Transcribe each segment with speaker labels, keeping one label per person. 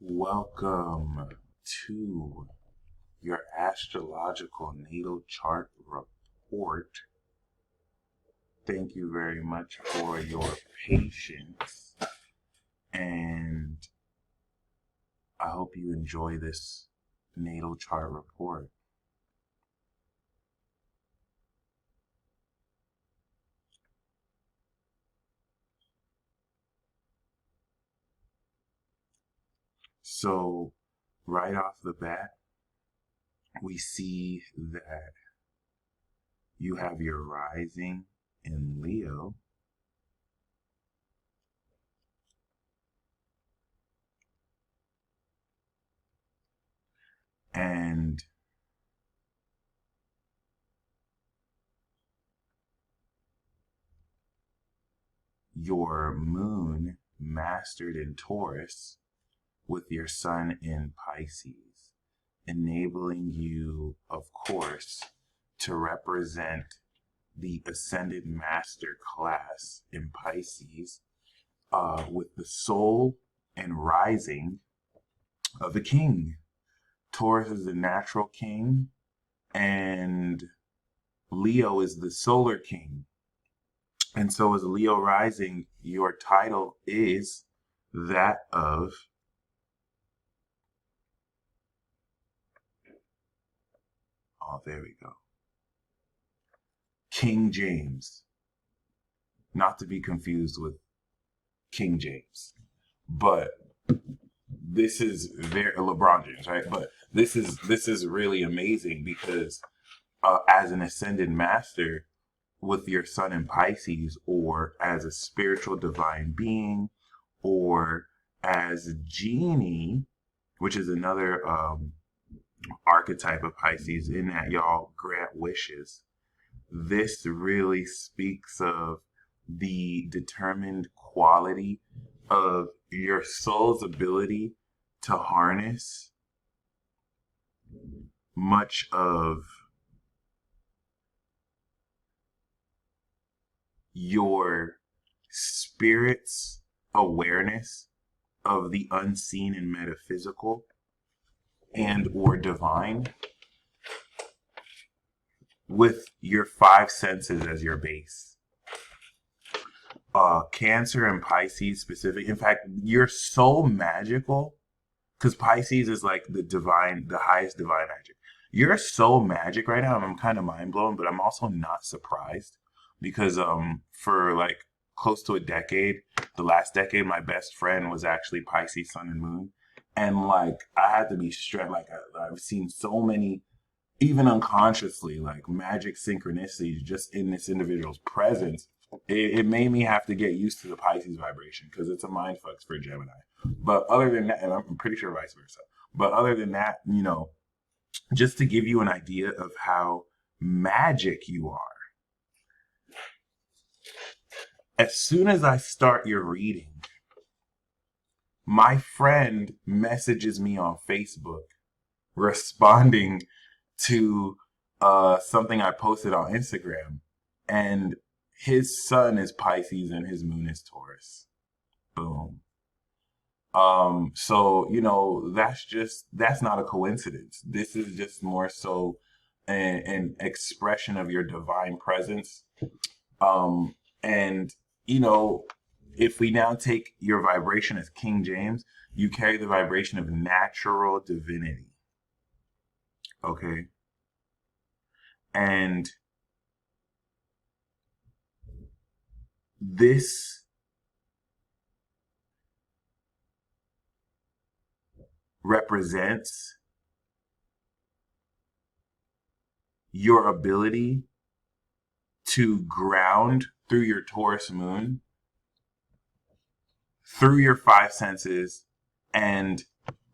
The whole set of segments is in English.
Speaker 1: Welcome to your astrological natal chart report. Thank you very much for your patience, and I hope you enjoy this natal chart report. So, right off the bat, we see that you have your rising in Leo, and your moon mastered in Taurus with your sun in Pisces, enabling you, of course, to represent the ascended master class in Pisces with the soul and rising of the king. Taurus is the natural king, and Leo is the solar king. And so, as Leo rising, your title is that of there we go. King James. Not to be confused with King James. But this is very LeBron James, right? But this is really amazing because as an ascended master with your sun in Pisces, or as a spiritual divine being, or as genie, which is another archetype of Pisces, in that y'all grant wishes. This really speaks of the determined quality of your soul's ability to harness much of your spirit's awareness of the unseen and metaphysical and or divine with your five senses as your base. Cancer and Pisces specific. In fact, you're so magical because Pisces is like the divine, the highest divine magic. You're so magic right now, and I'm kind of mind blown, but I'm also not surprised because for like close to a decade, the last decade, my best friend was actually Pisces sun and moon, and like I had to be stressed. Like I've seen so many, even unconsciously, like magic synchronicities just in this individual's presence. It made me have to get used to the Pisces vibration because it's a mind fucks for Gemini. But other than that, and I'm pretty sure vice versa. But other than that, just to give you an idea of how magic you are, as soon as I start your reading, my friend messages me on Facebook responding to something I posted on Instagram, and his sun is Pisces and his moon is Taurus. Boom. So that's not a coincidence. This is just more so an expression of your divine presence. And if we now take your vibration as King James, you carry the vibration of natural divinity. Okay. And this represents your ability to ground through your Taurus moon, through your five senses, and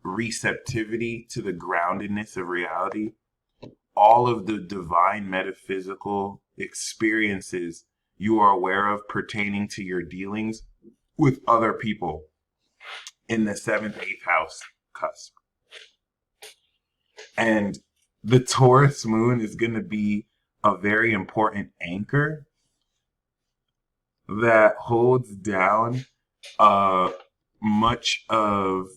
Speaker 1: receptivity to the groundedness of reality, all of the divine metaphysical experiences you are aware of pertaining to your dealings with other people in the 7th, 8th house cusp. And the Taurus moon is going to be a very important anchor that holds down much of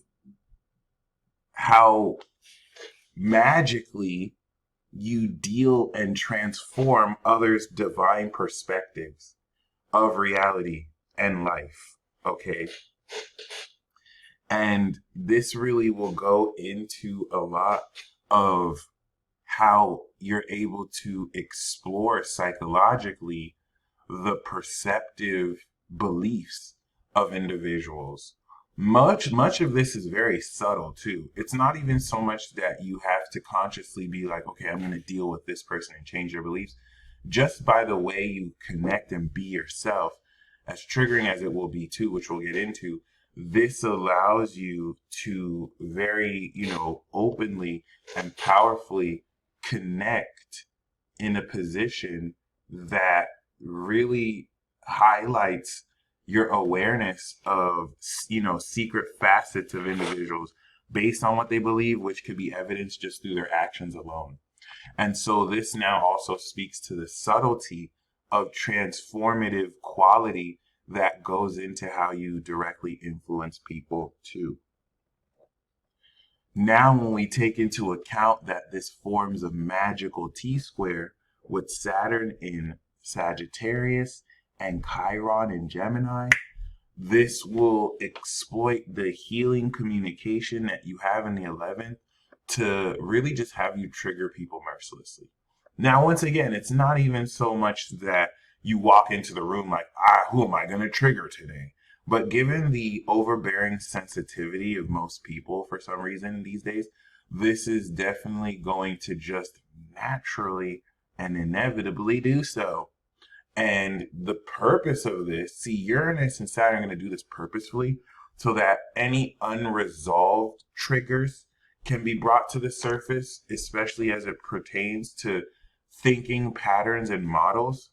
Speaker 1: how magically you deal and transform others' divine perspectives of reality and life. Okay. And this really will go into a lot of how you're able to explore psychologically the perceptive beliefs of individuals. Much of this is very subtle too. It's not even so much that you have to consciously be like, okay, I'm going to deal with this person and change their beliefs. Just by the way you connect and be yourself, as triggering as it will be too, which we'll get into, this allows you to very, openly and powerfully connect in a position that really highlights your awareness of, secret facets of individuals based on what they believe, which could be evidenced just through their actions alone. And so this now also speaks to the subtlety of transformative quality that goes into how you directly influence people too. Now, when we take into account that this forms a magical T-square with Saturn in Sagittarius and Chiron in Gemini, this will exploit the healing communication that you have in the 11th to really just have you trigger people mercilessly. Now, once again, it's not even so much that you walk into the room like, who am I going to trigger today? But given the overbearing sensitivity of most people for some reason these days, this is definitely going to just naturally and inevitably do so. And the purpose of this, see, Uranus and Saturn are going to do this purposefully so that any unresolved triggers can be brought to the surface, especially as it pertains to thinking patterns and models,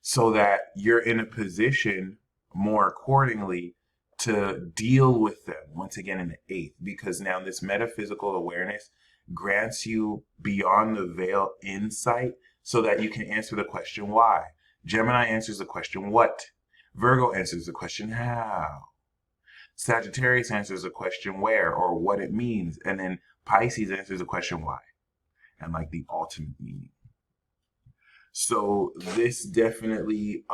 Speaker 1: so that you're in a position more accordingly to deal with them once again in the 8th, because now this metaphysical awareness grants you beyond the veil insight so that you can answer the question why. Gemini answers the question what. Virgo answers the question how. Sagittarius answers the question where or what it means. And then Pisces answers the question why and like the ultimate meaning. So this definitely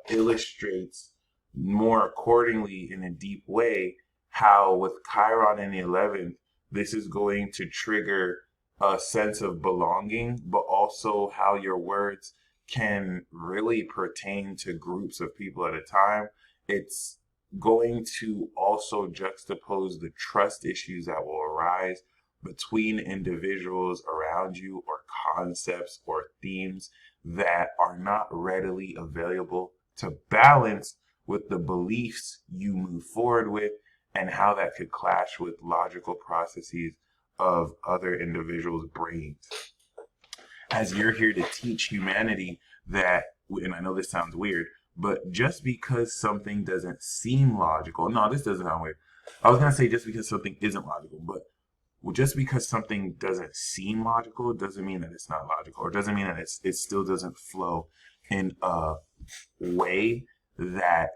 Speaker 1: illustrates more accordingly in a deep way how with Chiron in the 11th, this is going to trigger a sense of belonging, but also how your words can really pertain to groups of people at a time. It's going to also juxtapose the trust issues that will arise between individuals around you or concepts or themes that are not readily available to balance with the beliefs you move forward with and how that could clash with logical processes of other individuals' brains. As you're here to teach humanity that, and I know this sounds weird, but just because something doesn't seem logical, no, this doesn't sound weird. I was going to say just because something isn't logical, but just because something doesn't seem logical doesn't mean that it's not logical, or doesn't mean that it still doesn't flow in a way that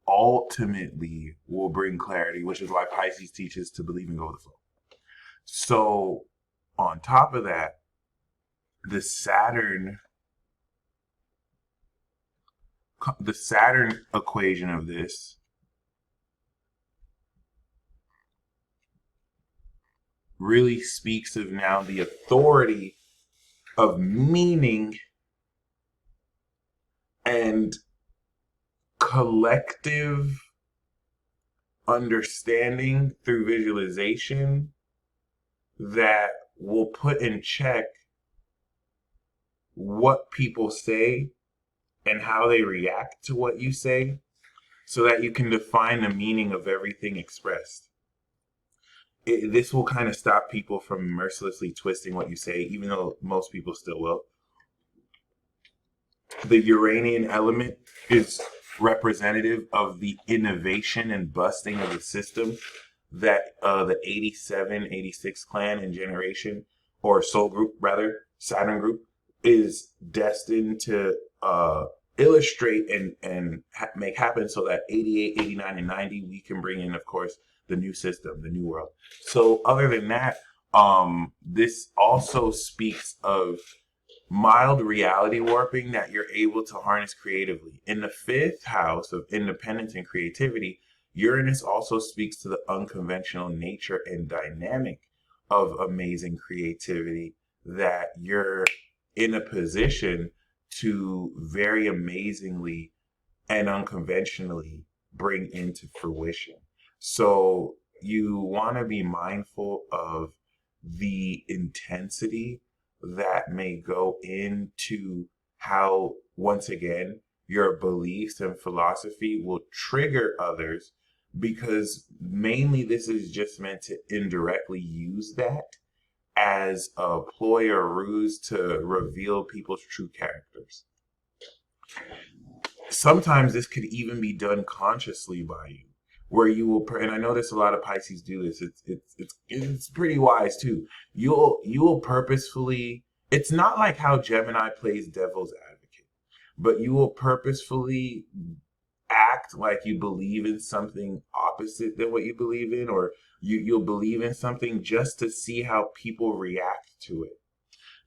Speaker 1: ultimately will bring clarity, which is why Pisces teaches to believe and go with the flow. So on top of that, the Saturn equation of this really speaks of now the authority of meaning and collective understanding through visualization that will put in check what people say and how they react to what you say so that you can define the meaning of everything expressed. This will kind of stop people from mercilessly twisting what you say, even though most people still will. The Uranian element is representative of the innovation and busting of the system that the 87, 86 clan and generation, or soul group rather, Saturn group, is destined to illustrate and make happen so that 88, 89, and 90, we can bring in, of course, the new system, the new world. So other than that, this also speaks of mild reality warping that you're able to harness creatively. In the fifth house of independence and creativity, Uranus also speaks to the unconventional nature and dynamic of amazing creativity that you're in a position to very amazingly and unconventionally bring into fruition. So you want to be mindful of the intensity that may go into how, once again, your beliefs and philosophy will trigger others, because mainly this is just meant to indirectly use that as a ploy or ruse to reveal people's true characters. Sometimes this could even be done consciously by you, where you will, and I notice a lot of Pisces do this. It's pretty wise too. You will purposefully. It's not like how Gemini plays devil's advocate, but you will purposefully act like you believe in something opposite than what you believe in, or you'll believe in something just to see how people react to it,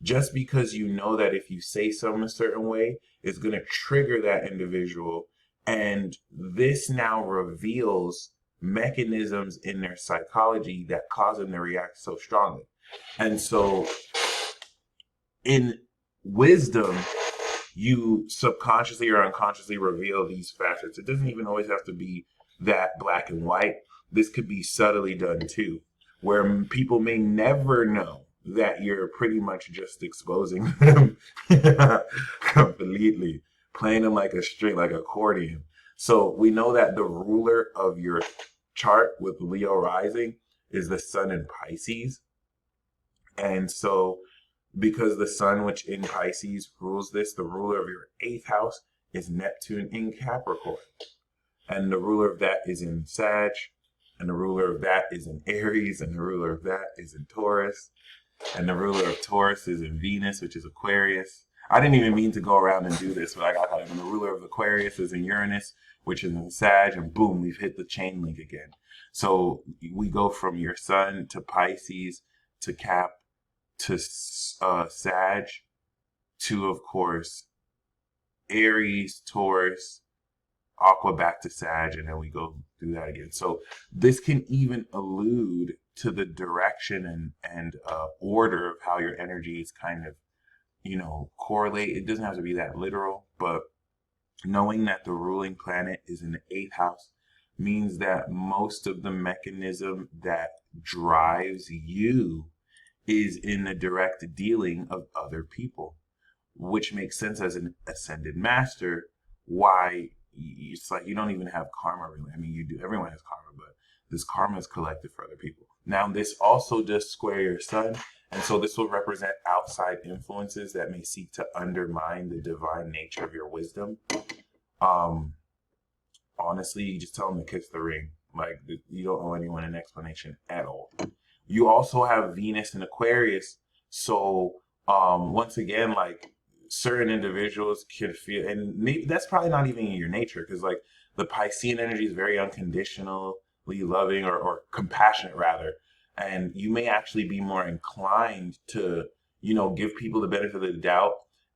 Speaker 1: just because you know that if you say something a certain way, it's going to trigger that individual. And this now reveals mechanisms in their psychology that cause them to react so strongly. And so in wisdom, you subconsciously or unconsciously reveal these facets. It doesn't even always have to be that black and white. This could be subtly done too, where people may never know that you're pretty much just exposing them completely, playing them like a string, like accordion. So we know that the ruler of your chart with Leo rising is the sun in Pisces. And so because the sun, which in Pisces rules this, the ruler of your eighth house is Neptune in Capricorn. And the ruler of that is in Sag. And the ruler of that is in Aries. And the ruler of that is in Taurus. And the ruler of Taurus is in Venus, which is Aquarius. I didn't even mean to go around and do this, but I got it. And the ruler of Aquarius is in Uranus, which is in Sag. And boom, we've hit the chain link again. So we go from your sun to Pisces to Cap to Sag to, of course, Aries, Taurus, Aqua back to Sag, and then we go do that again. So this can even allude to the direction and order of how your energy is kind of, correlate. It doesn't have to be that literal, but knowing that the ruling planet is in the eighth house means that most of the mechanism that drives you is in the direct dealing of other people, which makes sense as an ascended master. Why it's like you don't even have karma really. I mean, you do. Everyone has karma, but this karma is collected for other people. Now, this also does square your sun, and so this will represent outside influences that may seek to undermine the divine nature of your wisdom. Honestly, you just tell them to kiss the ring. Like, you don't owe anyone an explanation at all. You also have Venus in Aquarius. So, once again, like certain individuals can feel, and maybe that's probably not even in your nature, because like the Piscean energy is very unconditionally loving or compassionate rather. And you may actually be more inclined to, give people the benefit of the doubt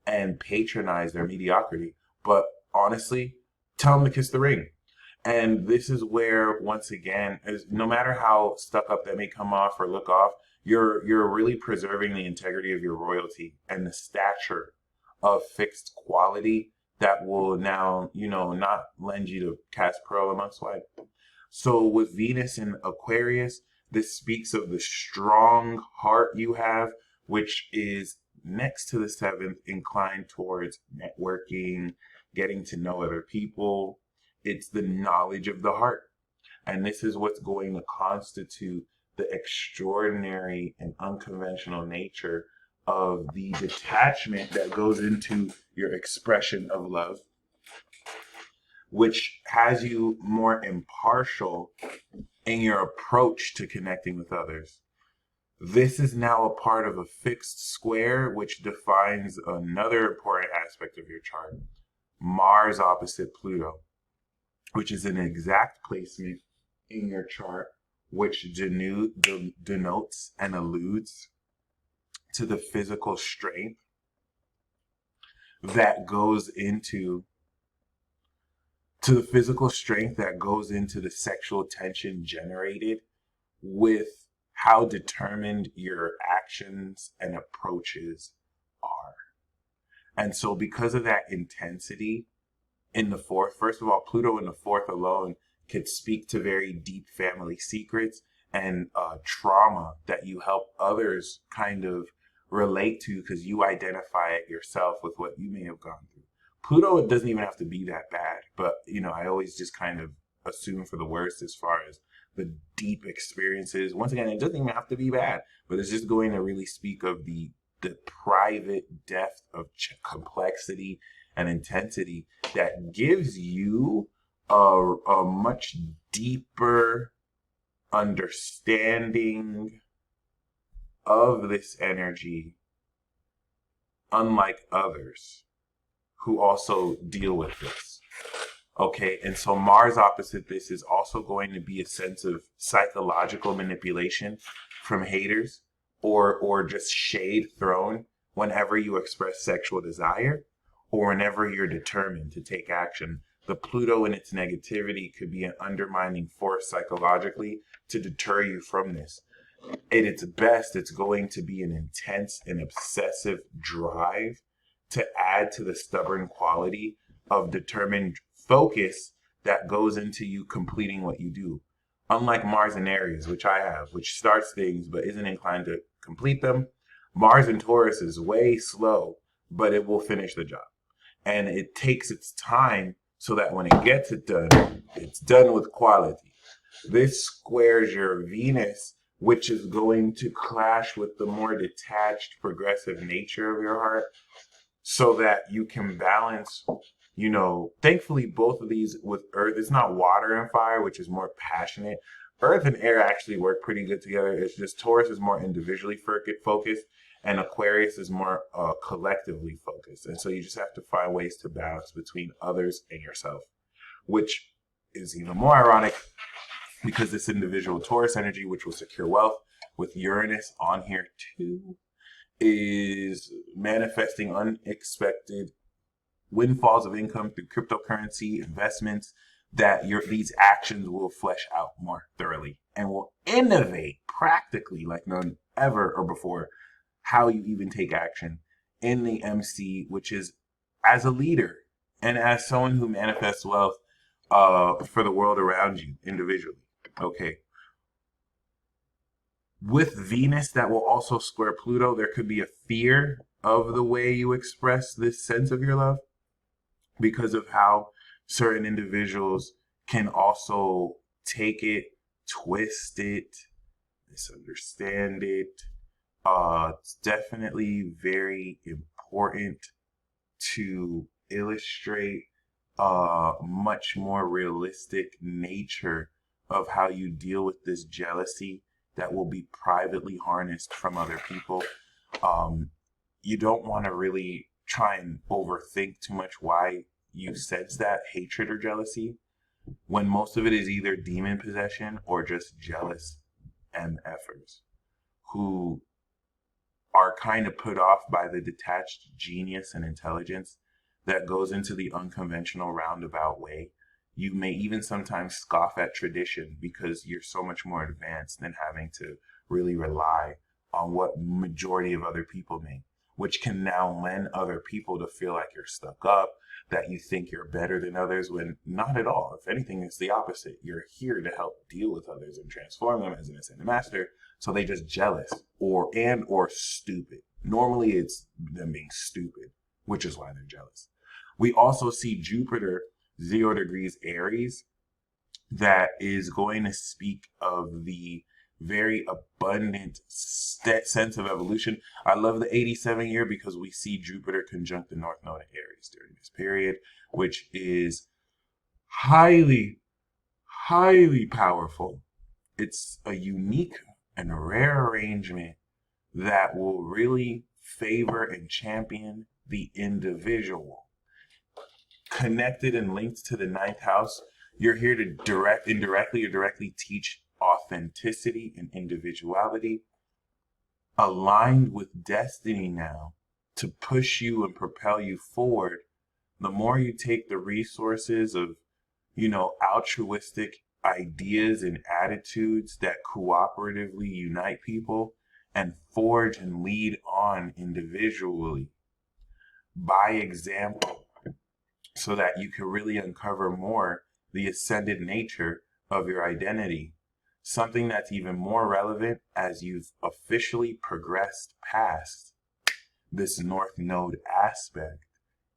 Speaker 1: and patronize their mediocrity. But honestly, tell them to kiss the ring. And this is where, once again, no matter how stuck up that may come off or look off, you're really preserving the integrity of your royalty and the stature of fixed quality that will now, not lend you to cast pearl amongst swine. So with Venus in Aquarius, this speaks of the strong heart you have, which is next to the seventh, inclined towards networking, getting to know other people. It's the knowledge of the heart. And this is what's going to constitute the extraordinary and unconventional nature of the detachment that goes into your expression of love, which has you more impartial in your approach to connecting with others. This is now a part of a fixed square, which defines another important aspect of your chart. Mars opposite Pluto, which is an exact placement in your chart which denotes and alludes to the physical strength that goes into the sexual tension generated with how determined your actions and approaches are. And so because of that intensity in the fourth, first of all, Pluto in the fourth alone could speak to very deep family secrets and trauma that you help others kind of relate to because you identify it yourself with what you may have gone through. Pluto, it doesn't even have to be that bad, but I always just kind of assume for the worst as far as the deep experiences. Once again, it doesn't even have to be bad, but it's just going to really speak of the private depth of complexity and intensity that gives you a much deeper understanding of this energy, unlike others who also deal with this. Okay, and so Mars opposite this is also going to be a sense of psychological manipulation from haters or just shade thrown whenever you express sexual desire or whenever you're determined to take action. The Pluto in its negativity could be an undermining force psychologically to deter you from this. At its best, it's going to be an intense and obsessive drive to add to the stubborn quality of determined focus that goes into you completing what you do. Unlike Mars in Aries, which I have, which starts things but isn't inclined to complete them, Mars in Taurus is way slow, but it will finish the job. And it takes its time so that when it gets it done, it's done with quality. This squares your Venus, which is going to clash with the more detached, progressive nature of your heart so that you can balance, thankfully both of these with Earth, it's not water and fire, which is more passionate. Earth and air actually work pretty good together. It's just Taurus is more individually focused and Aquarius is more collectively focused. And so you just have to find ways to balance between others and yourself, which is even more ironic because this individual Taurus energy, which will secure wealth with Uranus on here too, is manifesting unexpected windfalls of income through cryptocurrency investments that these actions will flesh out more thoroughly and will innovate practically like none ever or before how you even take action in the MC, which is as a leader and as someone who manifests wealth for the world around you individually. Okay. With Venus, that will also square Pluto, there could be a fear of the way you express this sense of your love because of how certain individuals can also take it, twist it, misunderstand it. It's definitely very important to illustrate a much more realistic nature of how you deal with this jealousy that will be privately harnessed from other people. You don't want to really try and overthink too much why you sense that hatred or jealousy when most of it is either demon possession or just jealous MFers who are kind of put off by the detached genius and intelligence that goes into the unconventional roundabout way. You may even sometimes scoff at tradition because you're so much more advanced than having to really rely on what majority of other people make, which can now lend other people to feel like you're stuck up, that you think you're better than others when not at all. If anything, it's the opposite. You're here to help deal with others and transform them as an ascended master. So they just jealous or stupid. Normally it's them being stupid, which is why they're jealous. We also see Jupiter 0 degrees Aries that is going to speak of the very abundant sense of evolution. I love the 87 year because we see Jupiter conjunct the North Node in Aries during this period, which is highly, highly powerful. It's a unique and a rare arrangement that will really favor and champion the individual. Connected and linked to the ninth house, you're here to indirectly or directly teach authenticity and individuality, aligned with destiny now to push you and propel you forward. The more you take the resources of, altruistic ideas and attitudes that cooperatively unite people and forge and lead on individually by example, so that you can really uncover more the ascended nature of your identity. Something that's even more relevant as you've officially progressed past this North Node aspect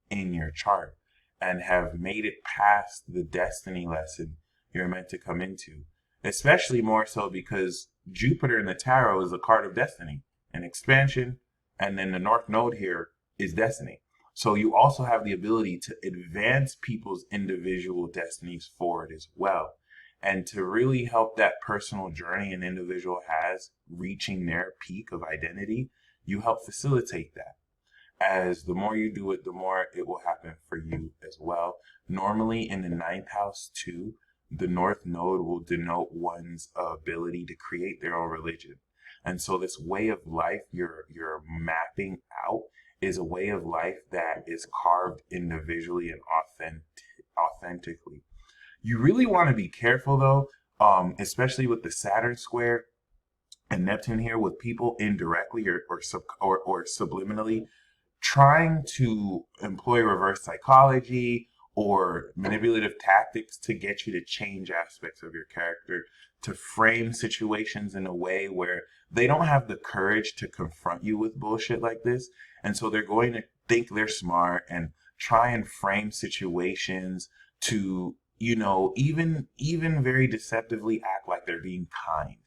Speaker 1: in your chart and have made it past the destiny lesson you're meant to come into. Especially more so because Jupiter in the tarot is a card of destiny and expansion, and then the North Node here is destiny. So you also have the ability to advance people's individual destinies forward as well. And to really help that personal journey an individual has reaching their peak of identity, you help facilitate that. As the more you do it, the more it will happen for you as well. Normally in the ninth house too, the North Node will denote one's ability to create their own religion. And so this way of life you're mapping out is a way of life that is carved individually and authentically. You really want to be careful though, especially with the Saturn square and Neptune here, with people indirectly or subliminally trying to employ reverse psychology or manipulative tactics to get you to change aspects of your character, to frame situations in a way where they don't have the courage to confront you with bullshit like this. And so they're going to think they're smart and try and frame situations to, even very deceptively act like they're being kind.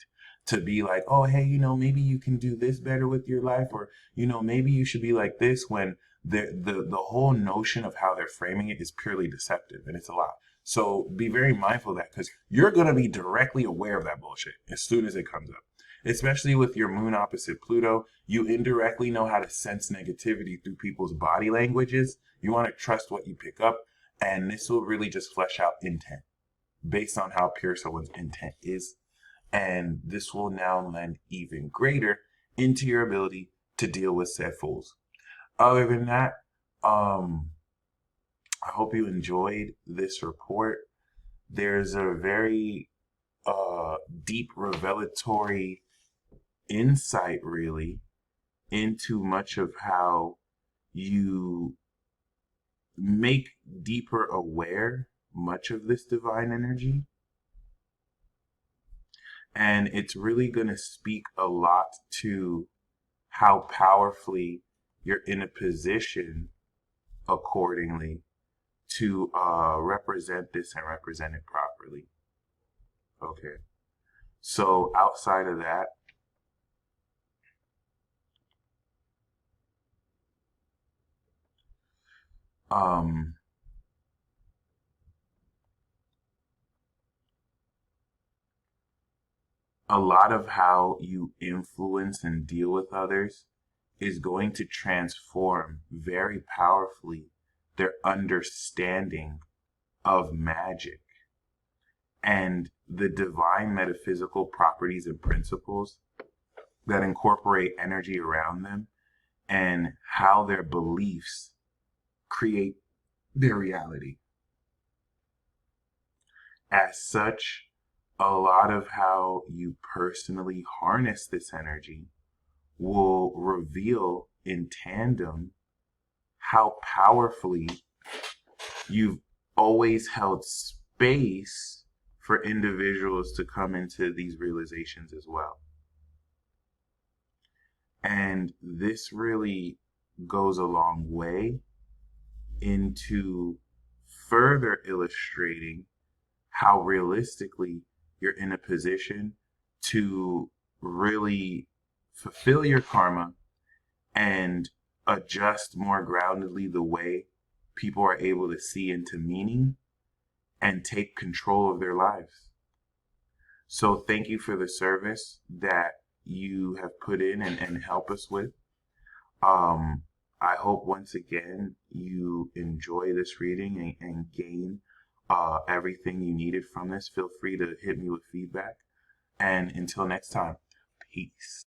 Speaker 1: To be like, oh, hey, maybe you can do this better with your life, or, maybe you should be like this, when the whole notion of how they're framing it is purely deceptive, and it's a lot. So be very mindful of that, because you're going to be directly aware of that bullshit as soon as it comes up. Especially with your moon opposite Pluto, you indirectly know how to sense negativity through people's body languages. You want to trust what you pick up, and this will really just flesh out intent based on how pure someone's intent is. And this will now lend even greater into your ability to deal with said fools. Other than that, I hope you enjoyed this report. There's a very deep revelatory insight, really, into much of how you make deeper aware much of this divine energy. And it's really going to speak a lot to how powerfully you're in a position accordingly to represent this and represent it properly. Okay. So outside of that, a lot of how you influence and deal with others is going to transform very powerfully their understanding of magic and the divine metaphysical properties and principles that incorporate energy around them, and how their beliefs create their reality. As such, a lot of how you personally harness this energy will reveal in tandem how powerfully you've always held space for individuals to come into these realizations as well. And this really goes a long way into further illustrating how realistically you're in a position to really fulfill your karma and adjust more groundedly the way people are able to see into meaning and take control of their lives. So thank you for the service that you have put in and help us with. I hope once again you enjoy this reading and gain everything you needed from this. Feel free to hit me with feedback. And until next time, peace.